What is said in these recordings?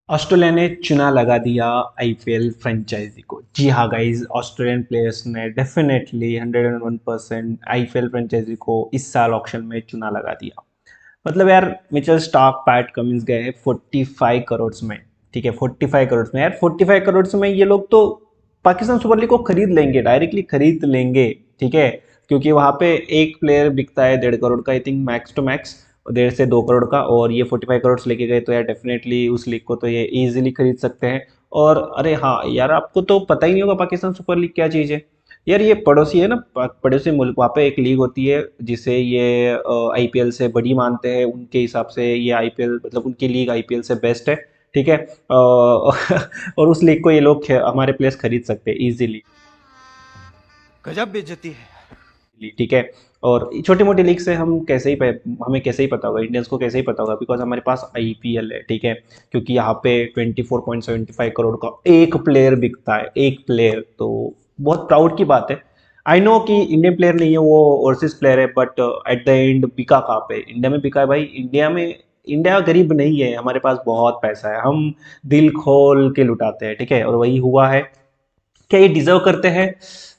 Australia ने चुना लगा दिया आईपीएल फ्रेंचाइजी को। जी हाँ गाइज, ऑस्ट्रेलियन प्लेयर्स ने डेफिनेटली 101% आईपीएल फ्रेंचाइजी को इस साल ऑक्शन में चुना लगा दिया। मतलब यार, मिचेल स्टार्क, पैट कमिंस गए 45 करोड़ में। ठीक है, 45 करोड़ में यार, 45 करोड़ में ये लोग तो पाकिस्तान सुपर लीग को खरीद लेंगे, डायरेक्टली खरीद लेंगे। ठीक है, क्योंकि वहां पे एक प्लेयर बिकता है 1.5 करोड़ का, I think max to max 1.5 से 2 करोड़ का, और ये 45 करोड़ लेके गए तो यार डेफिनेटली उस लीग को तो ये इजीली खरीद सकते हैं। और अरे हाँ यार, आपको तो पता ही नहीं होगा पाकिस्तान सुपर लीग क्या चीज़ है। यार ये पड़ोसी है ना, पड़ोसी मुल्क, वहाँ पे एक लीग होती है जिसे ये आईपीएल से बड़ी मानते हैं। उनके हिसाब से ये आईपीएल, मतलब उनकी लीग आईपीएल से बेस्ट है। ठीक है। और उस लीग को ये लोग हमारे प्लेयर्स खरीद सकते हैं इजीली। गजब बेइज्जती है। ठीक है। और छोटी मोटी लीग से हम कैसे ही हमें कैसे ही पता होगा, इंडियंस को कैसे ही पता होगा, बिकॉज हमारे पास आईपीएल है। ठीक है, क्योंकि यहाँ पे 24.75 करोड़ का एक प्लेयर बिकता है, एक प्लेयर, तो बहुत प्राउड की बात है। आई नो कि इंडियन प्लेयर नहीं है, वो ओवरसीज प्लेयर है, बट एट द एंड बिका कहाँ पे? इंडिया में बिका है भाई। इंडिया में, इंडिया गरीब नहीं है, हमारे पास बहुत पैसा है, हम दिल खोल के लुटाते हैं। ठीक है, और वही हुआ है। क्या ये डिजर्व करते हैं?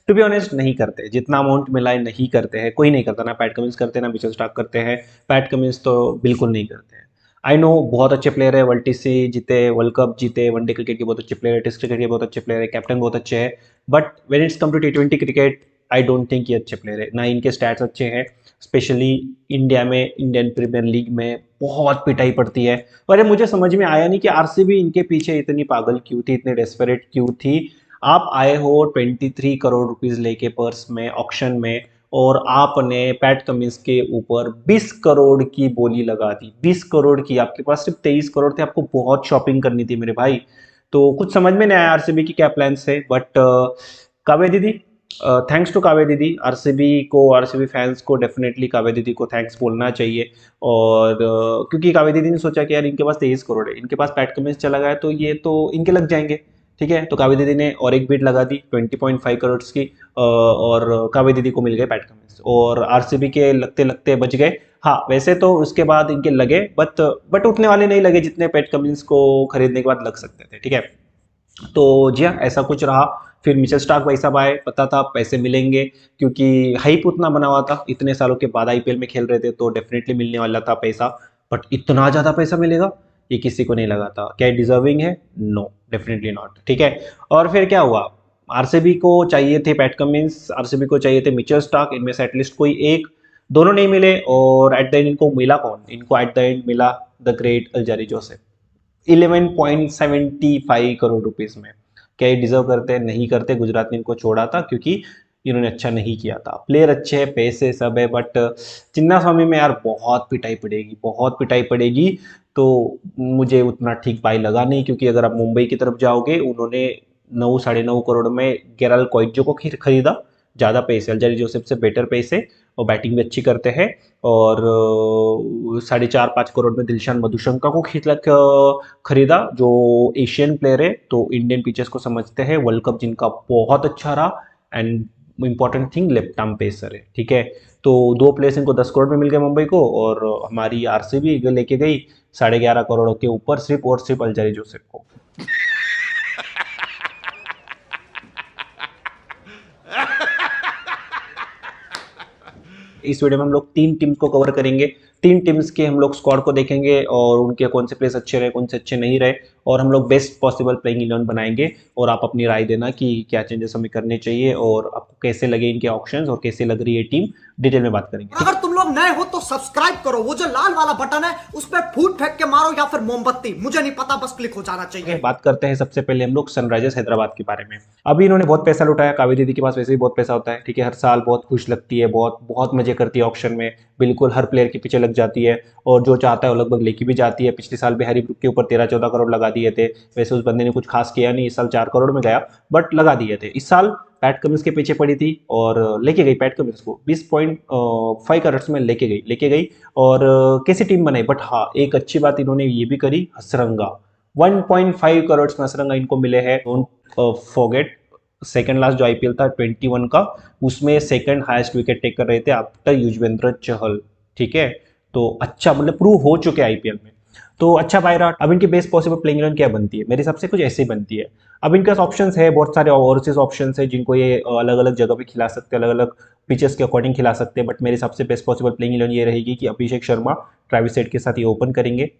टू बी ऑनेस्ट, नहीं करते। जितना अमाउंट मिला है नहीं करते हैं, कोई नहीं करता। ना पैट कमिंस करते हैं, ना मिचेल स्टार्क करते हैं। पैट कमिंस तो बिल्कुल नहीं करते हैं। आई नो बहुत अच्छे प्लेयर है, वर्ल्ड टीसी जीते, वर्ल्ड कप जीते, वनडे क्रिकेट के बहुत अच्छे प्लेयर है, टेस्ट क्रिकेट के बहुत अच्छे प्लेयर है, कैप्टन बहुत अच्छे हैं। But when it's come to T20 cricket, I don't think ये अच्छे प्लेयर है, ना इनके स्टैट्स अच्छे हैं। स्पेशली इंडिया में, इंडियन प्रीमियर लीग में बहुत पिटाई पड़ती है। और ये मुझे समझ में आया नहीं कि आरसीबी इनके पीछे इतनी पागल क्यों थी, इतने डेस्परेट क्यों थी। आप आए हो 23 करोड़ रुपीज लेके पर्स में, ऑक्शन में, और आपने पैट कमिंस के ऊपर 20 करोड़ की बोली लगा दी। 20 करोड़ की, आपके पास सिर्फ 23 करोड़ थे, आपको बहुत शॉपिंग करनी थी मेरे भाई। तो कुछ समझ में नहीं आया आरसीबी की क्या प्लान्स है। बट काव्या दीदी, थैंक्स टू काव्या दीदी, आरसीबी को, आरसीबी फैंस को डेफिनेटली काव्या दीदी को थैंक्स बोलना चाहिए। और क्योंकि काव्या दीदी ने सोचा कि यार इनके पास 23 करोड़ है, इनके पास पैट कमिंस चला गया तो ये तो इनके लग जाएंगे। ठीक है, तो काव्या दीदी ने और एक बीट लगा दी 20.5 करोड़ की, और काव्या दीदी को मिल गए पैट कमिंस, और आरसीबी के लगते लगते बच गए। हाँ, वैसे तो उसके बाद इनके लगे, बट उतने वाले नहीं लगे जितने पैट कमिंस को खरीदने के बाद लग सकते थे। ठीक है, तो जी हाँ, ऐसा कुछ रहा। फिर मिचेल स्टार्क भाई साहब आए, पता था पैसे मिलेंगे, क्योंकि हाइप उतना बना हुआ था, इतने सालों के बाद आईपीएल में खेल रहे थे, तो डेफिनेटली मिलने वाला था पैसा। बट इतना ज़्यादा पैसा मिलेगा, ये किसी को नहीं लगा था। क्या डिजर्विंग है? No, definitely not. ठीक है, और फिर क्या हुआ? आरसीबी को चाहिए थे पैट कमिंस, आरसीबी को चाहिए थे मिचेल स्टार्क, इनमें से एटलीस्ट कोई एक। दोनों नहीं मिले, और एट द एंड इनको मिला कौन? इनको एट द एंड मिला the great Alzarri Joseph, 11.75 crore rupees में। क्या ये डिजर्व करते हैं? नहीं करते। गुजरात ने इनको छोड़ा था क्योंकि इन्होंने अच्छा नहीं किया था। प्लेयर अच्छे हैं, पैसे सब है, बट चिन्ना स्वामी में यार बहुत पिटाई पड़ेगी, बहुत पिटाई पड़ेगी। तो मुझे उतना ठीक बाई लगा नहीं, क्योंकि अगर आप मुंबई की तरफ जाओगे, उन्होंने 9 साढ़े 9 करोड़ में गेराल कोइजो को खरीदा। ज़्यादा पैसे, अल्जारी जोसेफ से बेटर पैसे, और बैटिंग भी अच्छी करते हैं। और 4.5 5 करोड़ में दिलशान मधुशंका को खरीदा, जो एशियन प्लेयर है, तो इंडियन पिचेस को समझते हैं, वर्ल्ड कप जिनका बहुत अच्छा रहा। And important thing, left arm pacer है। ठीक है, तो दो प्लेयर्स इनको 10 करोड़ में मिल गए मुंबई को, और हमारी आरसीबी लेके गई 11.5 करोड़ के ऊपर, सिर्फ और सिर्फ अल्जारी जोसेफ को। इस वीडियो में हम लोग 3 टीम्स को कवर करेंगे। 3 टीम्स के हम लोग स्क्वाड को देखेंगे, और उनके कौन से प्लेयर्स अच्छे रहे, कौन से अच्छे नहीं रहे, और हम लोग बेस्ट पॉसिबल प्लेइंग 11 बनाएंगे। और आप अपनी राय देना कि क्या चेंजेस हमें करने चाहिए, और आपको कैसे लगे इनके ऑप्शंस, और कैसे लग रही है टीम, डिटेल में बात करेंगे। अगर तुम लोग नए हो तो सब्सक्राइब करो, वो जो लाल वाला बटन है उस पर फूट फेंक के मारो या फिर मोमबत्ती, मुझे नहीं पता, बस क्लिक हो जाना चाहिए। बात करते हैं सबसे पहले हम लोग सनराइजर्स हैदराबाद के बारे में। अभी इन्होंने बहुत पैसा लुटाया, कावेरी दीदी के पास वैसे भी बहुत पैसा होता है। ठीक है, हर साल बहुत खुश लगती है, बहुत बहुत मजे करती है ऑक्शन में, बिल्कुल हर प्लेयर के पीछे लग जाती है, और जो चाहता है वो लगभग लेके भी जाती है। पिछले साल भी हैरी ब्रूक के ऊपर 13-14 करोड़ लगा दिए थे। वैसे उस बंदे ने कुछ खास किया नहीं, इस साल 4 करोड़ में गया, बट लगा दिए थे। इस साल पैट कमिंस के पीछे पड़ी थी, और लेके गई पैट कमिंस को 20.5 करोड़ में लेके गई। और कैसी टीम बनाई। बट हाँ, एक अच्छी बात इन्होंने ये भी करी, हसरंगा 1.5 करोड़ में हसरंगा इनको मिले हैं। डोंट फॉरगेट, सेकंड लास्ट जो आईपीएल था 21 का, उसमें सेकंड हाईएस्ट विकेट टेक कर रहे थे आफ्टर युजवेंद्र चहल। ठीक है, तो अच्छा, मतलब प्रूव हो चुके आईपीएल में। तो अच्छा बाय रहा। अब इनकी बेस्ट पॉसिबल प्लेइंग इलेवन क्या बनती है, मेरे हिसाब से कुछ ऐसे ही बनती है। अब इनके पास ऑप्शंस है, बहुत सारे ओवरसीज ऑप्शंस है जिनको ये अलग अलग जगह पे खिला सकते हैं, अलग अलग पिचेस के अकॉर्डिंग खिला सकते हैं, बट मेरे हिसाब से बेस्ट पॉसिबल प्लेइंग इलेवन ये रहेगी कि अभिषेक शर्मा ट्रेविस हेड के साथ ये ओपन करेंगे।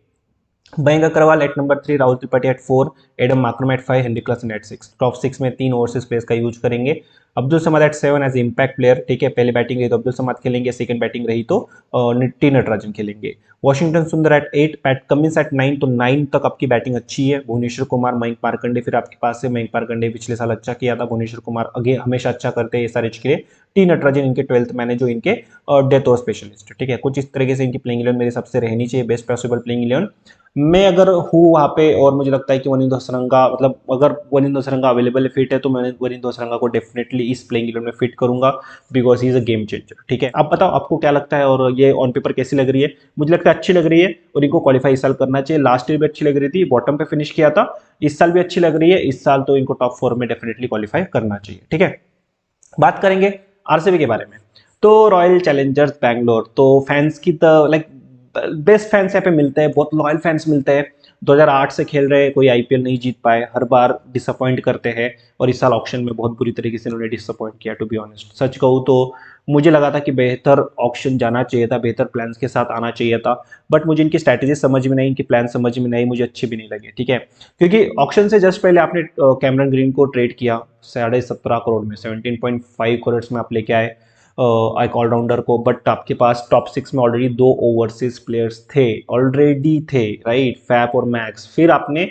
Mayank Agarwal at number 3, Rahul Tripathi at 4, Aiden Markram at 5, Heinrich Klaasen at 6। Top 6 में 3 ओवरसीज प्लेयर्स का यूज करेंगे। Abdul Samad at 7 as impact player, ठीक है, पहले बैटिंग रही तो अब्दुल समद खेलेंगे, सेकंड बैटिंग रही तो टी नटराजन खेलेंगे। वॉशिंगटन सुंदर एट 8, पैट कमिंस एट 9, तो 9 तक आपकी बैटिंग अच्छी है। भुवनेश्वर कुमार, मयंक मार्कंडे फिर आपके पास है। मयंक मार्कंडे पिछले साल अच्छा किया था, भुवनेश्वर कुमार आगे हमेशा अच्छा करते हैं एसआरएच के लिए। टी नटराजन इनके 12th मैन है जो इनके डेथ ओवर स्पेशलिस्ट, ठीक है। कुछ इस तरीके से इनकी प्लेइंग इलेवन मेरे सबसे रहनी चाहिए, बेस्ट पॉसिबल प्लेइंग इलेवन। मैं अगर हूँ वहाँ पे और मुझे लगता है कि वनिंदु हसरंगा, मतलब अगर वनिंदु हसरंगा अवेलेबल है, फिट है, तो मैं वनिंदु हसरंगा को डेफिनेटली इस प्लेइंग इलेवन में फिट करूंगा, because he is a game changer, ठीक है। अब बताओ आपको क्या लगता है और ये ऑन पेपर कैसी लग रही है। मुझे लगता है अच्छी लग रही है और इनको क्वालिफाई इस साल करना चाहिए। लास्ट ईयर भी अच्छी लग रही थी, बॉटम पे फिनिश किया था, इस साल भी अच्छी लग रही है। इस साल तो इनको टॉप 4 में डेफिनेटली क्वालिफाई करना चाहिए, ठीक है। बात करेंगे आरसीबी के बारे में। तो रॉयल चैलेंजर्स बैंगलोर, तो फैंस की तो लाइक बेस्ट फैंस यहाँ पे मिलते हैं, बहुत लॉयल फैंस मिलते हैं। 2008 से खेल रहे हैं, कोई आईपीएल नहीं जीत पाए, हर बार डिसअपॉइंट करते हैं और इस साल ऑक्शन में बहुत बुरी तरीके से उन्होंने डिसअपॉइंट किया। टू बी ऑनेस्ट सच कहूँ तो मुझे लगा था कि बेहतर ऑक्शन जाना चाहिए था, बेहतर प्लान्स के साथ आना चाहिए था, बट मुझे इनकी स्ट्रैटेजी समझ में नहीं, इनकी प्लान समझ में नहीं, मुझे अच्छे भी नहीं लगे, ठीक है। क्योंकि ऑक्शन से जस्ट पहले आपने कैमरन ग्रीन को ट्रेड किया 17.5 करोड़ में, 17.5 करोड़ में आप लेके आए एक ऑलराउंडर को, बट आपके पास टॉप 6 में ऑलरेडी 2 ओवरसीज प्लेयर्स थे, ऑलरेडी थे, राइट, फैप और मैक्स। फिर आपने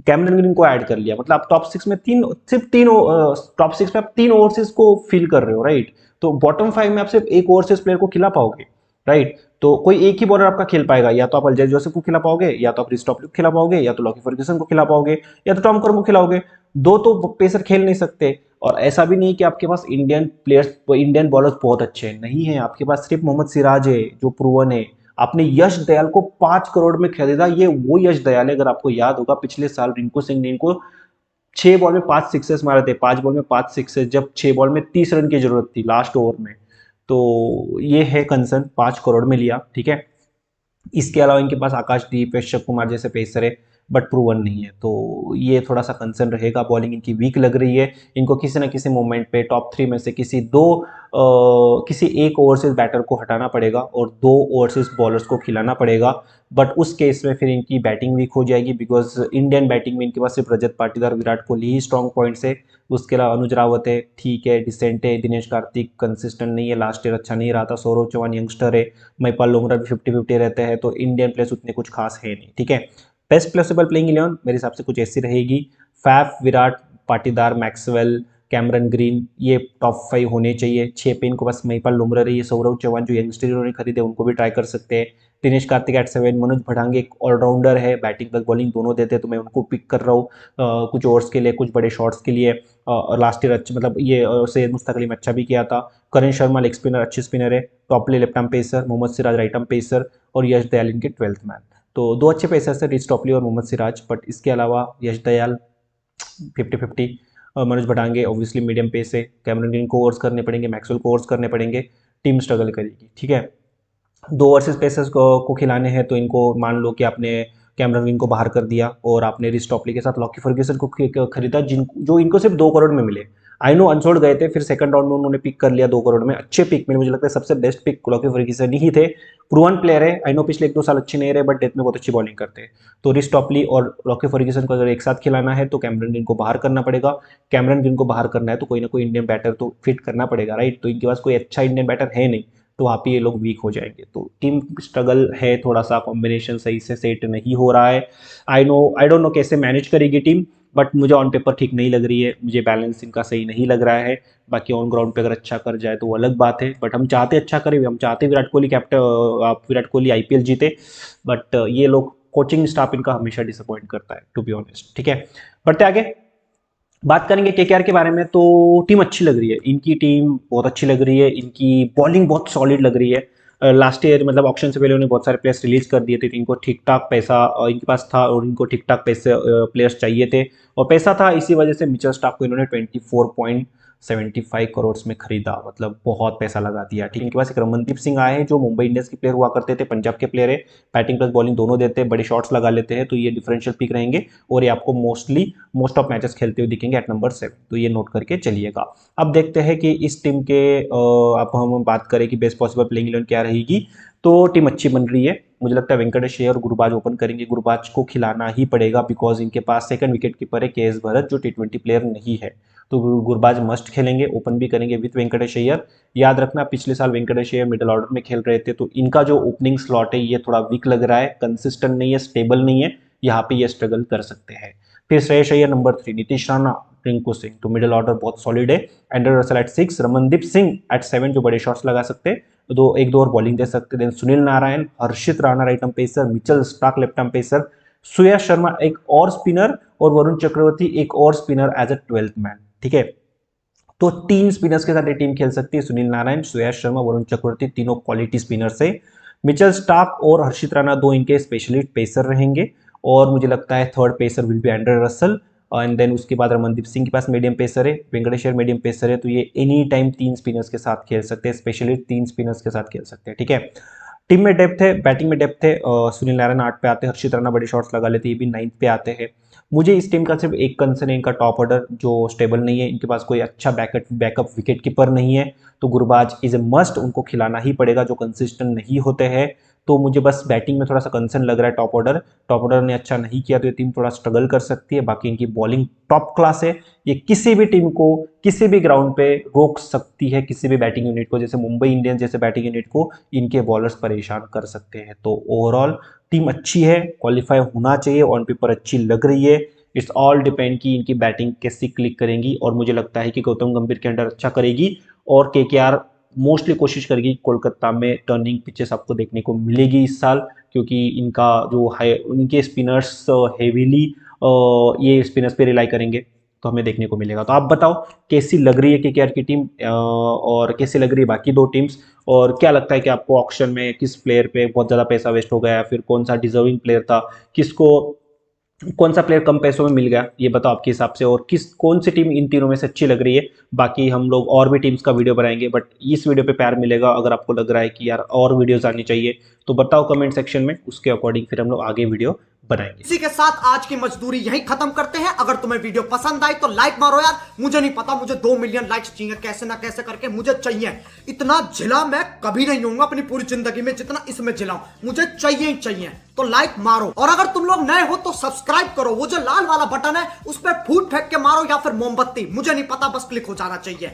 कैमरन ग्रीन को ऐड कर लिया, मतलब आप टॉप 6 में सिर्फ तीन टॉप 6 में आप 3 ओवरसीज को फिल कर रहे हो, राइट। तो बॉटम 5 में आप सिर्फ एक ओवरसीज प्लेयर को खिला पाओगे, राइट। तो कोई एक ही बॉलर आपका खेल पाएगा, या तो आप अल्जाई जोसेफ को खिला पाओगे, या तो आप रिस टॉपली को खिला पाओगे, या तो लॉकी फर्ग्यूसन को खिला पाओगे, या तो टॉम कर्म को खिलाओगे। दो तो पेसर खेल नहीं सकते। और ऐसा भी नहीं कि आपके पास इंडियन प्लेयर्स, इंडियन बॉलर्स बहुत अच्छे हैं, नहीं है। आपके पास सिर्फ मोहम्मद सिराज है जो प्रूवन है। आपने यश दयाल को 5 करोड़ में खरीदा, ये वो यश दयाल है, अगर आपको याद होगा पिछले साल रिंकू सिंह ने इनको 6 बॉल में 5 सिक्सेस मारे थे, 5 बॉल में 5 सिक्सेस, जब 6 बॉल में 30 रन की जरूरत थी लास्ट ओवर में। तो ये है कंसर्न, 5 करोड़ में लिया, ठीक है। इसके अलावा इनके पास आकाशदीप, वैश्यव कुमार जैसे पेसर है, बट प्रूवन नहीं है, तो ये थोड़ा सा कंसर्न रहेगा। बॉलिंग इनकी वीक लग रही है, इनको किसी ना किसी मोमेंट पे टॉप 3 में से किसी एक ओवरसीज बैटर को हटाना पड़ेगा और 2 ओवरसीज बॉलर्स को खिलाना पड़ेगा। बट उस केस में फिर इनकी बैटिंग वीक हो जाएगी, बिकॉज इंडियन बैटिंग में इनके पास सिर्फ रजत पाटीदार, विराट कोहली ही स्ट्रॉन्ग पॉइंट्स है। उसके अलावा अनुज रावत है, ठीक है, डिसेंट है, दिनेश कार्तिक कंसिस्टेंट नहीं है, लास्ट ईयर अच्छा नहीं रहा था, सौरव चौहान यंगस्टर है, महिपाल लोमरा भी 50-50 रहते हैं, तो इंडियन प्लेयर्स उतने कुछ खास है नहीं, ठीक है। बेस्ट प्लेसेबल प्लेइंग इलेवन मेरे हिसाब से कुछ ऐसी रहेगी। Faf, Virat, Patidar, Maxwell, Cameron green, ये टॉप 5 होने चाहिए। 6 पे इनको बस महिपाल लोमरा रही है, सौरव चौहान जो यंगस्टर इन्होंने खरीदे उनको भी ट्राई कर सकते हैं। दिनेश कार्तिक एट 7, मनोज भड़ांगे एक ऑलराउंडर है, बैटिंग प्लस बॉलिंग दोनों देते हैं, तो मैं उनको पिक कर रहा हूँ कुछ ओवर्स के लिए, कुछ बड़े शॉट्स के लिए। लास्ट ईयर अच्छा, मतलब ये सैयद मुश्ताक अली में अच्छा भी किया था। करण शर्मा लेग स्पिनर, अच्छी स्पिनर है। Topley left arm pacer, Mohammed Siraj right arm pacer और यश दयाल इनके 12th मैन। तो 2 अच्छे पेसर्स है, रिच टॉपली और मोहम्मद सिराज, बट इसके अलावा Yash Dayal 50-50, Manoj Bhatange obviously medium pace है, कैमरन ग्रीन को ओवर्स करने पड़ेंगे, मैक्सवेल को ओवर्स करने पड़ेंगे, टीम स्ट्रगल करेगी, ठीक है। 2 ओवरसीज पेसर्स को खिलाने हैं, तो इनको मान लो कि आपने कैमरन ग्रीन को बाहर कर दिया और आपने रिस टॉपली के साथ लॉकी फर्ग्यूसन को खरीदा, जो इनको सिर्फ 2 करोड़ में मिले। आई नो अनसोल्ड गए थे, फिर सेकंड राउंड में उन्होंने पिक कर लिया 2 करोड़ में, अच्छे पिक में, मुझे लगता है सबसे बेस्ट पिक लॉकी फर्ग्यूसन ही थे। प्रूवन प्लेयर है, आई नो पिछले 1-2 साल अच्छे नहीं रहे, बट डेथ में बहुत अच्छी बॉलिंग करते हैं। तो रिस टॉपली और लॉकी फर्ग्यूसन को अगर एक साथ खिलाना है तो कैमरन ग्रीन को बाहर करना पड़ेगा। कैमरन ग्रीन को बाहर करना है तो कोई ना कोई इंडियन बैटर तो फिट करना पड़ेगा, राइट। तो इनके पास कोई अच्छा इंडियन बैटर है नहीं, तो वहाँ पे ये लोग वीक हो जाएंगे। तो टीम स्ट्रगल है, थोड़ा सा कॉम्बिनेशन सही से सेट नहीं हो रहा है। आई डोंट नो कैसे मैनेज करेगी टीम, बट मुझे ऑन पेपर ठीक नहीं लग रही है, मुझे बैलेंस इनका सही नहीं लग रहा है। बाकी ऑन ग्राउंड पे अगर अच्छा कर जाए तो वो अलग बात है, बट हम चाहते अच्छा करें, हम चाहते विराट कोहली कैप्टन, विराट कोहली आईपीएल जीते, बट ये लोग कोचिंग स्टाफ इनका हमेशा डिसअपॉइंट करता है, टू बी ऑनेस्ट, ठीक है। बढ़ते आगे बात करेंगे केकेआर के बारे में। तो टीम अच्छी लग रही है, इनकी टीम बहुत अच्छी लग रही है, इनकी बॉलिंग बहुत सॉलिड लग रही है। लास्ट ईयर मतलब ऑक्शन से पहले उन्हें बहुत सारे प्लेयर्स रिलीज कर दिए थे, तो इनको ठीक ठाक पैसा इनके पास था और इनको ठीक ठाक पैसे प्लेयर्स चाहिए थे और पैसा था, इसी वजह से मिचेल स्टार्क को इन्होंने 75 करोड़ में खरीदा, मतलब बहुत पैसा लगा दिया। ठीक है, इनके पास एक रमनदीप सिंह आए हैं जो मुंबई इंडियंस के प्लेयर हुआ करते थे, पंजाब के प्लेयर है, बैटिंग प्लस बॉलिंग दोनों देते हैं, बड़े शॉट्स लगा लेते हैं, तो ये डिफरेंशियल पिक रहेंगे और ये आपको मोस्ट ऑफ मैचेस खेलते हुए दिखेंगे एट नंबर 7, तो ये नोट करके चलिएगा। अब देखते हैं कि इस टीम के अब हम बात करें कि बेस्ट पॉसिबल प्लेइंग 11 क्या रहेगी, तो टीम अच्छी बन रही है। मुझे लगता है वेंकटेश अय्यर और गुरबाज ओपन करेंगे, गुरबाज को खिलाना ही पड़ेगा बिकॉज इनके पास सेकंड विकेट कीपर है के.एस. भरत जो T20 प्लेयर नहीं है, तो गुरबाज मस्ट खेलेंगे, ओपन भी करेंगे विथ वेंकटेश अय्यर। याद रखना पिछले साल वेंकटेश अय्यर मिडिल ऑर्डर में खेल रहे थे, तो इनका जो ओपनिंग स्लॉट है ये थोड़ा वीक लग रहा है, कंसिस्टेंट नहीं है, स्टेबल नहीं है, यहाँ पे ये स्ट्रगल कर सकते हैं। फिर श्रेयस अय्यर नंबर 3, नीतीश राणा, रिंकू सिंह, तो मिडिल ऑर्डर बहुत सॉलिड है। Andre Russell at 6, Ramandeep Singh at 7 जो बड़े शॉट्स लगा सकते हैं, तो एक दो और बॉलिंग दे सकते हैं। Sunil Narine, Harshit Rana right arm pacer, Mitchell Starc left arm pacer, Suyash Sharma एक और स्पिनर और वरुण चक्रवर्ती एक और spinner as a 12th man. ठीक है, तो 3 स्पिनर्स के साथ ये टीम खेल सकती है, सुनील नारायण, सुयश शर्मा, वरुण चक्रवर्ती, तीनों क्वालिटी स्पिनर्स है। मिचेल स्टार्क और हर्षित राणा दो इनके स्पेशलिस्ट पेसर रहेंगे और मुझे लगता है third pacer will be Andre Russell and then उसके बाद रमनदीप सिंह के पास मीडियम पेसर है, वेंकटेश अय्यर मीडियम पेसर है, तो ये एनी टाइम 3 स्पिनर्स के साथ खेल सकते हैं, स्पेशली 3 स्पिनर्स के साथ खेल सकते हैं। ठीक है, टीम में डेप्थ है, बैटिंग में डेप्थ है, सुनील नारायण 8 पे आते हैं, हर्षित राणा बड़े शॉट्स लगा लेते हैं, ये भी 9th पे आते हैं। मुझे इस टीम का सिर्फ एक कंसर्न है, इनका टॉप ऑर्डर जो स्टेबल नहीं है, इनके पास कोई अच्छा बैकअप विकेट कीपर नहीं है, तो गुरबाज इज ए मस्ट, उनको खिलाना ही पड़ेगा जो कंसिस्टेंट नहीं होते हैं। तो मुझे बस बैटिंग में थोड़ा सा कंसर्न लग रहा है, टॉप ऑर्डर ने अच्छा नहीं किया तो ये टीम थोड़ा स्ट्रगल कर सकती है। बाकी इनकी बॉलिंग टॉप क्लास है, ये किसी भी टीम को किसी भी ग्राउंड पे रोक सकती है, किसी भी बैटिंग यूनिट को, जैसे मुंबई इंडियंस जैसे बैटिंग यूनिट को इनके बॉलर्स परेशान कर सकते हैं। तो ओवरऑल टीम अच्छी है, क्वालिफाई होना चाहिए, ऑन पेपर अच्छी लग रही है, इट्स ऑल डिपेंड कि इनकी बैटिंग कैसी क्लिक करेंगी और मुझे लगता है कि गौतम गंभीर के अंडर अच्छा करेगी और केकेआर मोस्टली कोशिश करेगी कोलकाता में टर्निंग पिचेस आपको देखने को मिलेगी इस साल, क्योंकि इनका जो है उनके स्पिनर्स हेवीली ये स्पिनर्स पे रिलाई करेंगे, तो हमें देखने को मिलेगा। तो आप बताओ कैसी लग रही है केकेआर की टीम और कैसी लग रही है बाकी दो टीम्स, और क्या लगता है कि आपको ऑक्शन में किस प्लेयर पे बहुत ज़्यादा पैसा वेस्ट हो गया, फिर कौन सा डिजर्विंग प्लेयर था, कौन सा प्लेयर कम पैसों में मिल गया, ये बताओ आपके हिसाब से, और कौन सी टीम इन तीनों में से अच्छी लग रही है। बाकी हम लोग और भी टीम्स का वीडियो बनाएंगे, बट इस वीडियो पे प्यार मिलेगा अगर आपको लग रहा है कि यार और वीडियोस आनी चाहिए तो बताओ कमेंट सेक्शन में, उसके अकॉर्डिंग फिर हम लोग आगे वीडियो बनाएंगे। इसी के साथ आज की मजदूरी यहीं खत्म करते हैं। अगर तुम्हें वीडियो पसंद आई तो लाइक मारो यार, मुझे नहीं पता, मुझे 2 मिलियन लाइक्स चाहिए, कैसे ना कैसे करके मुझे चाहिए। इतना झिला मैं कभी नहीं होऊंगा अपनी पूरी जिंदगी में जितना इसमें झिलाऊं, मुझे चाहिए ही चाहिए। तो लाइक मारो, और अगर तुम लोग नए हो तो सब्सक्राइब करो, वो जो लाल वाला बटन है उस पर फूट फेंक के मारो या फिर मोमबत्ती, मुझे नहीं पता, बस क्लिक हो जाना चाहिए।